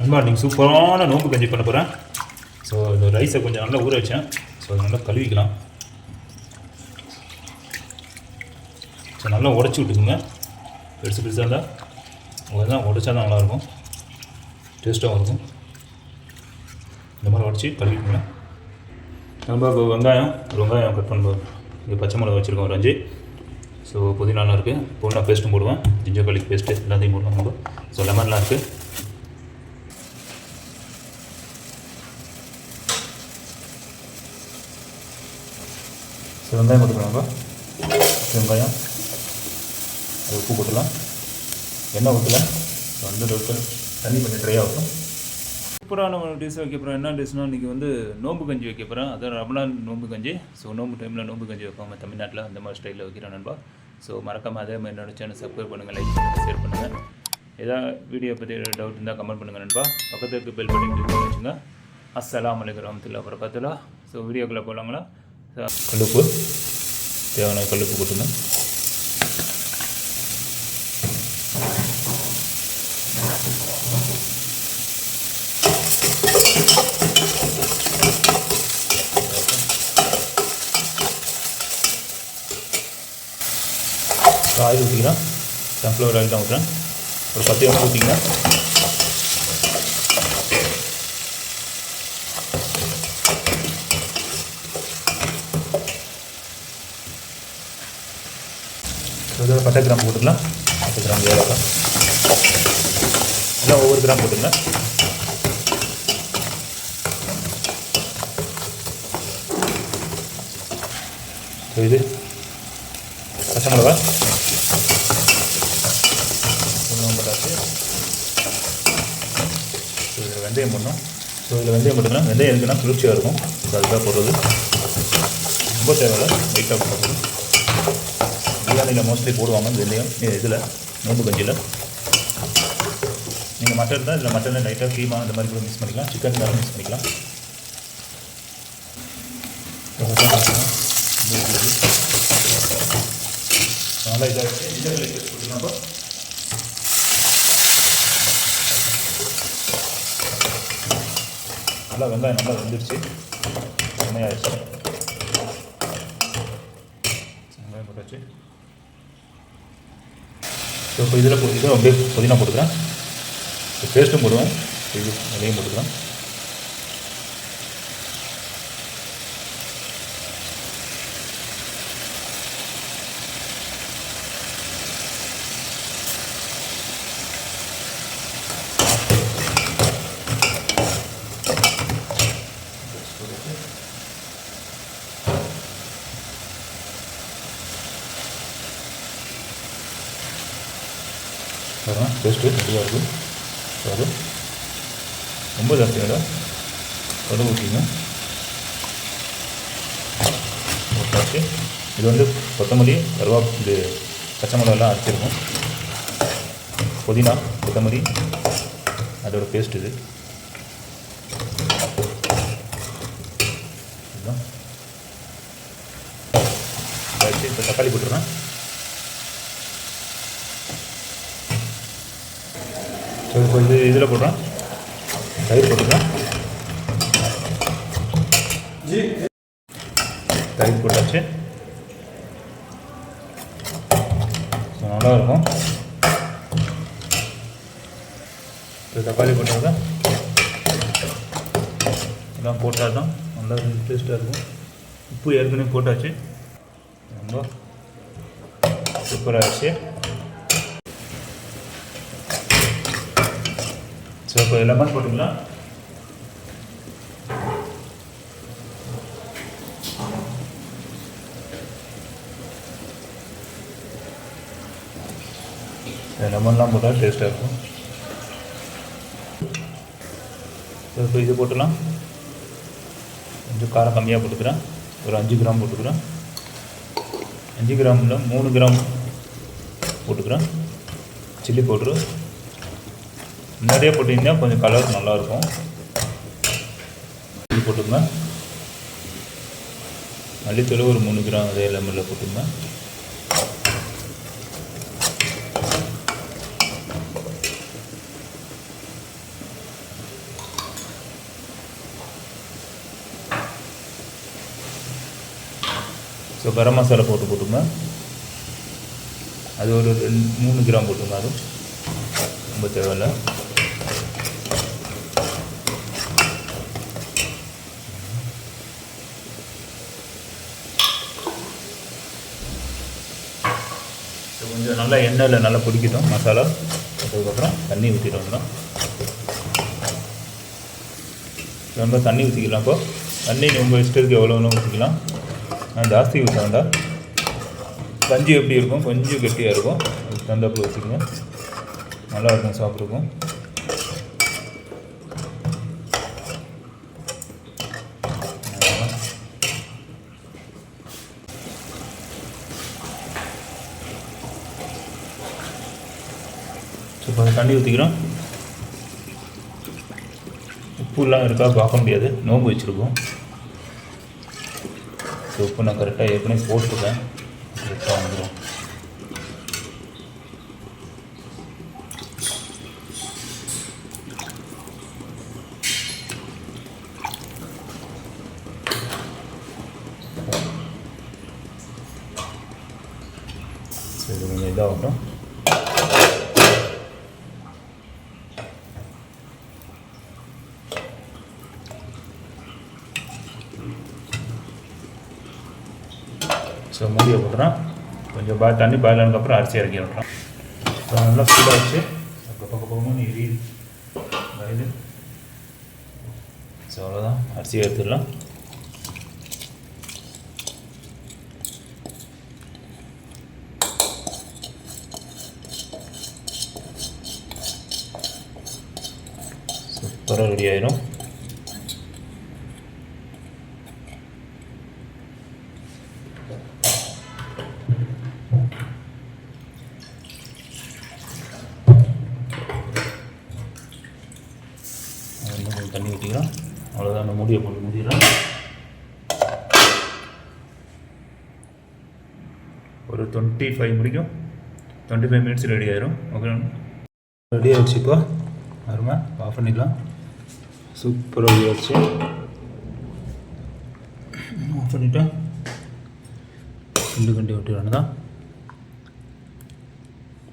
நீங்கள் சூப்பரான நோம்பு கஞ்சி பண்ண போகிறேன். ஸோ இந்த ரைஸை கொஞ்சம் நல்லா ஊற வச்சேன். ஸோ அதை நல்லா கழுவிக்கலாம். ஸோ நல்லா உடச்சி விட்டுக்குங்க. பெருசு பெருசாக இருந்தால் அதெல்லாம் உடச்சா தான் நல்லாயிருக்கும், டேஸ்ட்டாகவும் இருக்கும். இந்த மாதிரி உடச்சி கழுவிக்குங்க. நம்ம வெங்காயம் கட் பண்ணுவோம். இங்கே பச்சை மிளகா வச்சுருக்கோம் ஒரு 5. ஸோ புதினாலாம் இருக்குது. புதினா பேஸ்ட்டும் போடுவேன், ஜிஞ்சர் கார்லிக் பேஸ்ட்டு எல்லாத்தையும் போடுவோம் நம்ம. ஸோ லெமன்லாம் இருக்குது. ஸோ வெங்காயம் போட்டுக்கலாம். நம்ம வெங்காயம் அது உப்பு போட்டுக்கலாம். எண்ணெய் ஊற்றலாம். வந்து தண்ணி கொஞ்சம் ட்ரை ஆகும். சூப்பரான ஒரு டிஷ் வைக்க போகிறேன். என்ன டிஷ்னால் இன்றைக்கி நோம்பு கஞ்சி வைக்க போகிறேன். அதான் ரமலான் நோம்பு கஞ்சி. ஸோ நோம்பு டைமில் நோம்பு கஞ்சி வைப்பாங்க தமிழ்நாட்டில், அந்த மாதிரி ஸ்டைலில் வைக்கிறேன் நண்பா. ஸோ மறக்காமல் அதே மாதிரி என்னோட சேனல் சப்ஸ்கிரைப் பண்ணுங்கள், லைக் பண்ணுங்கள், ஷேர் பண்ணுங்கள். ஏதாவது வீடியோ பற்றி டவுட் இருந்தால் கமெண்ட் பண்ணுங்கள் நண்பா. பக்கத்துக்கு பெல் பட்டன் கிளிக் பண்ணி வச்சுங்க. அஸ்ஸலாமு அலைக்கும் வரஹ்மத்துல்லாஹி வபரகாத்துஹு. ஸோ வீடியோக்குள்ளே போகலாங்களா? கல்லுப்பு தேவையான கல்லுப்பு போட்டுங்க. ஆயில் ஊற்றிக்கிறேன். சன்ஃப்ளவர் ஆயில் தான் ஊற்றுறேன். ஒரு 10 எண்ணெய் ஊற்றிக்கிறேன். இதோட பட்டை கிராம் போட்டுக்கலாம். 10 கிராம் ஏலக்காய் எல்லாம் ஒவ்வொரு கிராம் போட்டுங்க. ஸோ இது பச்சை மிளகா பட்டாச்சு. ஸோ இதில் வெந்தயம் போடணும். ஸோ இதில் வெந்தயம் போட்டுக்கலாம். வெந்தயம் எதுக்குன்னா குளிர்ச்சியாக இருக்கும். ஸோ அதுதான் போடுறது. ரொம்ப தேவையில்லை, லைட்டாக போடுறது. பிரியாணியில் மோஸ்ட்லி போடுவாங்க வெந்தயம். இதில் நோம்பு கஞ்சியில் நீங்கள் மட்டன் தான், இதில் மட்டனில் லைட்டாக கீமா இந்த மாதிரி கூட மிக்ஸ் பண்ணிக்கலாம். சிக்கன் வேறு மிக்ஸ் பண்ணிக்கலாம். நல்லா இதாக வச்சு ஜிஞ்சர் கார்லிக் பேஸ்ட் போட்டுக்கலாம். நல்லா வெங்காயம் நல்லா வெந்துடுச்சு, எண்ணெயாகிடுச்சு. வெங்காயம் போட்டாச்சு. ஸோ இப்போ இதில் அப்படியே புதினா போட்டுக்கிறேன். பேஸ்ட்டும் போடுவேன். இது அதையும் போட்டுக்கிறேன். டேஸ்ட்டு நிறையா இருக்குது. அது ரொம்ப ஜாஸ்தியாக கடுகு ஊற்றிங்க. ஊற்றாச்சு. இது கொத்தமல்லி, இது பச்சை மிளகாலாம் அரைச்சிருக்கும். புதினா, கொத்தமல்லி அதோட பேஸ்ட் இது. இப்போ தக்காளி போட்டுருவேன். ஸோ இப்போ இதில் போடுறேன். தயிர் போட்டுக்கிறேன். தயிர் போட்டாச்சு. ஸோ நல்லாயிருக்கும். இப்போ தக்காளி போட்டால் எல்லாம் போட்டால் தான் நல்லா டேஸ்ட்டாக இருக்கும். உப்பு ஏற்கனவே போட்டாச்சு. ரொம்ப சூப்பராகிடுச்சு. ஸோ இப்போ லெமன் போட்டுக்கலாம். லெமன்லாம் போட்டால் டேஸ்ட்டாக இருக்கும். ஸோ இப்போ இது போட்டுலாம். கொஞ்சம் காரம் கம்மியாக போட்டுக்கிறேன். ஒரு 5 கிராம் போட்டுக்கிறேன். 5 கிராமில் 3 கிராம் போட்டுக்கிறேன் சில்லி பவுட்ரு. முன்னாடியே போட்டிங்கன்னா கொஞ்சம் கலர் நல்லாயிருக்கும். இது போட்டுக்கங்க. மல்லித்தூள் ஒரு 3 கிராம் அதே லெமனில் போட்டுக்கங்க. ஸோ கரம் மசாலா போட்டுங்க. அது ஒரு 3 கிராம் போட்டுங்க. அது ரொம்ப தேவையில்லை. ஸோ கொஞ்சம் நல்லா எண்ணெயில் நல்லா பிடிக்கட்டும் மசாலா. அதுக்கப்புறம் தண்ணி ஊற்றிட்டு வந்துடும். ரொம்ப தண்ணி ஊற்றிக்கலாம். இப்போ தண்ணி உங்கள் இஷ்டத்துக்கு எவ்வளோன்னு ஊற்றிக்கலாம். நான் ஜாஸ்தி ஊற்ற வேண்டாம். கஞ்சி எப்படி இருக்கும், கொஞ்சம் கெட்டியாக இருக்கும். அதுக்கு தகுந்தாப்பில் ஊற்றிக்கங்க. நல்லா இருக்கும் சாப்பிட்ருக்கும். ஸோ கொஞ்சம் தண்ணி ஊற்றிக்கிறோம். உப்புலாம் இருக்கா பார்க்க முடியாது, நோம்பு வச்சுருக்கோம். ஸோ உப்பு நான் கரெக்டாக ஏற்கனவே போட்டுருக்கேன். கரெக்டாக வந்துடும். ஸோ இது கொஞ்சம் இதாகட்டும். ஸோ மூடியை போட்டுறோம். கொஞ்சம் தண்ணி பாயில் ஆனதுக்கப்புறம் அரிசி இறக்கி விட்றோம். ஸோ நல்லா சூடாக வச்சு பக்கமும் எரியுது இது. ஸோ அவ்வளோதான், அரிசியை எடுத்துடலாம். சூப்பராக ரெடி ஆயிடும். தண்ணி ஊற்றிக்கிறோம். அவ்வளோதான், அந்த மூடியை போட்டு மூடிடுறோம். ஒரு 25 மினிட்ஸ் ரெடி ஆயிரும். ஓகே, ரெடி ஆகிடுச்சு. இப்போ அருமை ஆஃப் பண்ணிடலாம். சூப்பராக ரெடி ஆகிடுச்சு. ஆஃப் பண்ணிவிட்டேன். கண்டு விட்டு தான்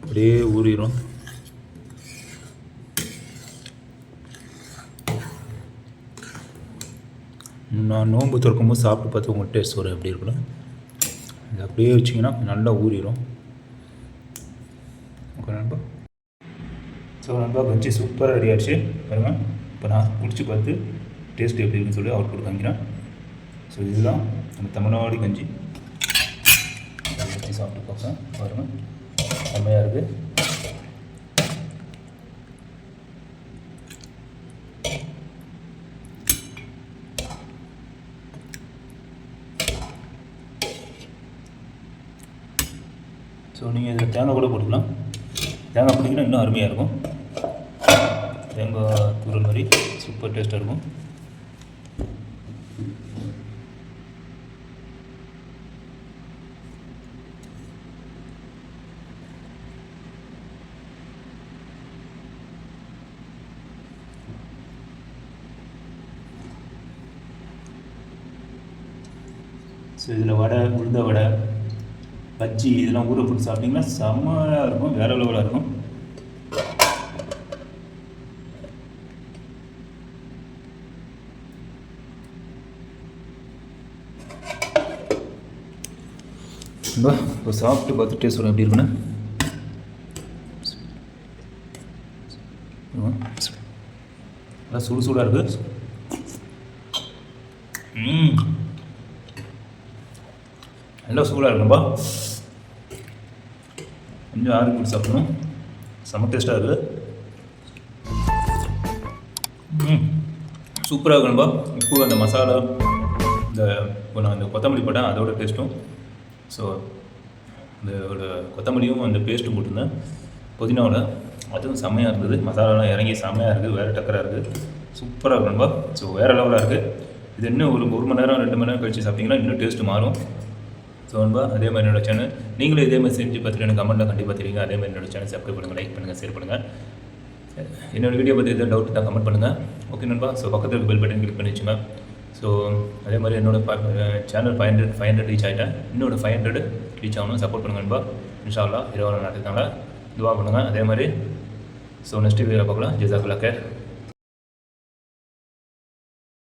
அப்படியே ஊறிடும். நான் நோன்பு திறக்கும்போது சாப்பிட்டு பார்த்து உங்கள் டேஸ்ட் வரும் எப்படி இருக்குன்னு. இது அப்படியே வச்சிங்கன்னா நல்லா ஊறிடும். ஓகே நண்பா. ஸோ நண்பா, கஞ்சி சூப்பராக ரெடி ஆகிடுச்சு பாருங்க. இப்போ நான் குடிச்சு பார்த்து டேஸ்ட் எப்படி இருக்குன்னு சொல்லி அவுட்புட் காமிக்கிறேன். ஸோ இதுதான் நம்ம தமிழ்நாடு கஞ்சி. வச்சு சாப்பிட்டு பார்ப்பேன் பாருங்கள், செம்மையாக இருக்குது. ஸோ நீங்கள் இதில் தேங்காய் கூட போட்டுக்கலாம். தேங்காய் போட்டிங்கன்னா இன்னும் அருமையாக இருக்கும். தேங்காய் தூரல் மாதிரி சூப்பர் டேஸ்ட்டாக இருக்கும். ஸோ இதில் வடை, உளுந்த வடை, பஜ்ஜி இதெல்லாம் ஊற போட்டு சாப்பிட்டிங்கன்னா செம்மையாக இருக்கும், வேறு லெவலாக இருக்கும். இப்போ சாப்பிட்டு பார்த்து டேஸ்ட் வரும் எப்படி இருக்குன்னு. நல்லா சுடு சூடாக இருக்குது. நல்லா சூடாக இருக்கும்பா. கொஞ்சம் ஆறு போட்டு சாப்பிடணும். செம்ம டேஸ்ட்டாக இருக்குது. சூப்பராக இருக்கணும்பா. இப்போ அந்த மசாலா, இப்போ நான் இந்த கொத்தமல்லி போட்டேன், அதோட டேஸ்ட்டும். ஸோ இந்த கொத்தமல்லியும் அந்த பேஸ்ட்டும் போட்டிருந்தேன் புதினாவோட, அதுவும் செம்மையாக இருந்தது. மசாலாலாம் இறங்கி செம்மையாக இருக்குது, வேறு டக்கராக இருக்குது. சூப்பராக இருக்கணும்பா. ஸோ வேறு லெவலாக இருக்குது. இது இன்னும் ஒரு 1 மணி நேரம் 2 மணி நேரம் கழிச்சு சாப்பிட்டிங்கன்னா இன்னும் டேஸ்ட்டு மாறும். ஸோ அன்பா, அதே மாதிரி என்னோட சேனல் நீங்களும் இதே மாதிரி செஞ்சு பார்த்துட்டு எனக்கு கமெண்ட்டில் கண்டிப்பாக தெரியுங்க. அதே மாதிரி என்னோட சேனல் சப்ஸ்கிரைப் பண்ணுங்கள், லைக் பண்ணுங்கள், ஷேர் பண்ணுங்கள். என்னோடய வீடியோ பற்றி எதாவது டவுட் தான் கமெண்ட் பண்ணுங்கள். ஓகே நண்பா. ஸோ பக்கத்தில் பெல் பட்டன் கிளிக் பண்ணி வச்சுங்க. ஸோ ஸோ அதே மாதிரி என்னோடய சேனல் 500 ரீச் ஆகிட்டேன். இன்னொரு 500 ரீச் ஆகணும். சப்போர்ட் பண்ணுங்க நண்பா. இன்ஷா அல்லாஹ் இரவு நடத்துனால துவா பண்ணுங்கள். அதே மாதிரி ஸோ நெக்ஸ்ட் வீடியோவில் பார்க்கலாம். ஜஸாக்கல்லாஹ் கர்.